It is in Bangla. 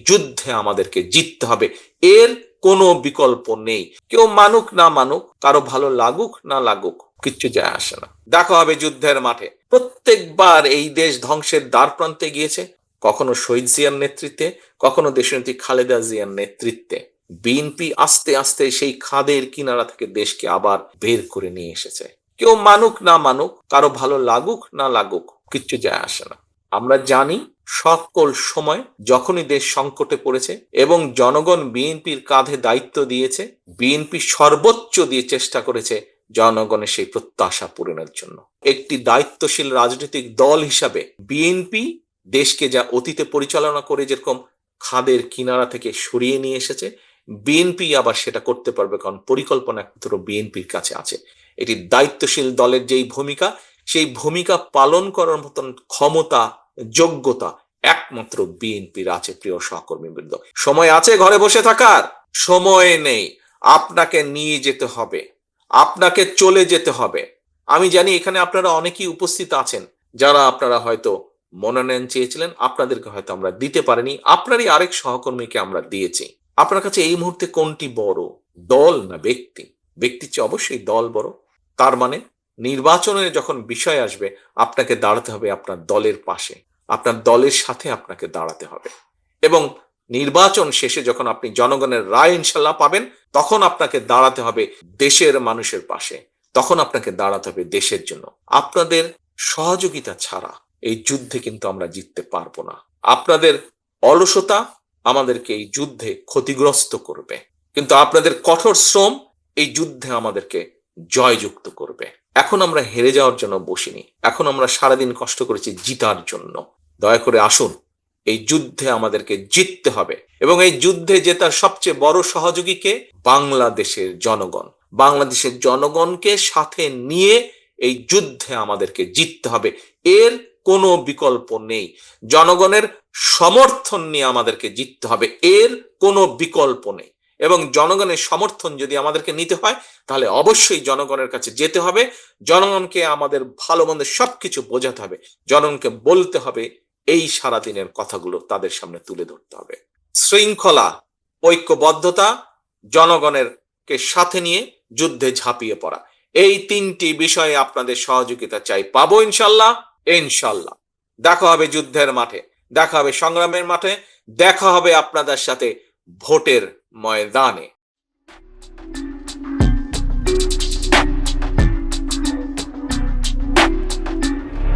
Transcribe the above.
যুদ্ধে আমাদেরকে জিততে হবে, এর কোনো বিকল্প নেই। কেউ মানুক না মানুক, কারো ভালো লাগুক না লাগুক, কিচ্ছু যায় আসে না। দেখা হবে যুদ্ধের মাঠে। প্রত্যেকবার এই দেশ ধ্বংসের দ্বার প্রান্তে গিয়েছে, কখনো শহীদ জিয়ার নেতৃত্বে, কখনো দেশনেত্রী খালেদা জিয়ার নেতৃত্বে। বিএনপি আস্তে আস্তে সেই খাদের কিনারা থেকে দেশকে আবার বের করে নিয়ে এসেছে। কেউ মানুক না মানুক, কারো ভালো লাগুক না লাগুক, কিচ্ছু যায় আসে না। আমরা জানি সকল সময় যখনই দেশ সংকটে পড়েছে এবং জনগণ বিএনপির কাঁধে দায়িত্ব দিয়েছে, বিএনপি সর্বোচ্চ দিয়ে চেষ্টা করেছে জনগণের সেই প্রত্যাশা পূরণের জন্য। একটি দায়িত্বশীল রাজনৈতিক দল হিসাবে বিএনপি দেশকে যা অতীতে পরিচালনা করে যেরকম খাদের কিনারা থেকে সরিয়ে নিয়ে এসেছে, বিএনপি আবার সেটা করতে পারবে, কারণ পরিকল্পনা একমাত্র বিএনপির কাছে আছে। এটি দায়িত্বশীল দলের যেই ভূমিকা, সেই ভূমিকা পালন করার মতন ক্ষমতা, যোগ্যতা একমাত্র বিএনপির আছে। প্রিয় সহকর্মীবৃন্দ, সময় আছে ঘরে বসে থাকার? সময় নেই। আপনাকে নিয়ে যেতে হবে, আপনাকে চলে যেতে হবে। আমি জানি এখানে আপনারা অনেকেই উপস্থিত আছেন যারা আপনারা হয়তো মনোনয়ন চেয়েছিলেন, আপনাদেরকে হয়তো আমরা দিতে পারিনি, আপনারই আরেক সহকর্মীকে আমরা দিয়েছি। আপনার কাছে এই মুহূর্তে কোনটি বড়, দল না ব্যক্তি? ব্যক্তির চেয়ে অবশ্যই দল বড়। তার মানে নির্বাচনের যখন বিষয় আসবে, আপনাকে দাঁড়াতে হবে আপনার দলের পাশে, আপনার দলের সাথে আপনাকে দাঁড়াতে হবে। এবং নির্বাচন শেষে যখন আপনি জনগণের রায় ইনশাল্লাহ পাবেন, তখন আপনাকে দাঁড়াতে হবে দেশের মানুষের পাশে, তখন আপনাকে দাঁড়াতে হবে দেশের জন্য। আপনাদের সহযোগিতা ছাড়া এই যুদ্ধে কিন্তু আমরা জিততে পারবো না। আপনাদের অলসতা আমাদেরকে এই যুদ্ধে ক্ষতিগ্রস্ত করবে, কিন্তু আপনাদের কঠোর শ্রম এই যুদ্ধে আমাদেরকে জয়যুক্ত করবে। এখন আমরা হেরে যাওয়ার জন্য বসিনি, এখন আমরা সারাদিন কষ্ট করেছি জিতার জন্য। দয়া করে আসুন, এই যুদ্ধে আমাদেরকে জিততে হবে। এবং এই যুদ্ধে জেতার সবচেয়ে বড় সহযোগীকে বাংলাদেশের জনগণ। বাংলাদেশের জনগণকে সাথে নিয়ে এই যুদ্ধে আমাদেরকে জিততে হবে, এর কোনো বিকল্প নেই। জনগণের সমর্থন নিয়ে আমাদেরকে জিততে হবে, এর কোনো বিকল্প নেই। এবং জনগণের সমর্থন যদি আমাদেরকে নিতে হয়, তাহলে অবশ্যই জনগণের কাছে যেতে হবে। জনগণকে আমাদের ভালো মন্দ সবকিছু বোঝাতে হবে, জনগণকে বলতে হবে, এই সারাদিনের কথাগুলো তাদের সামনে তুলে ধরতে হবে। শৃঙ্খলা, ঐক্যবদ্ধতা, জনগণের কে সাথে নিয়ে যুদ্ধে ঝাঁপিয়ে পড়া, এই তিনটি বিষয়ে আপনাদের সহযোগিতা চাই। পাবো ইনশাল্লাহ। ইনশাল্লাহ দেখা হবে যুদ্ধের মাঠে, দেখা হবে সংগ্রামের মাঠে, দেখা হবে আপনাদের সাথে ভোটের ময়দানে।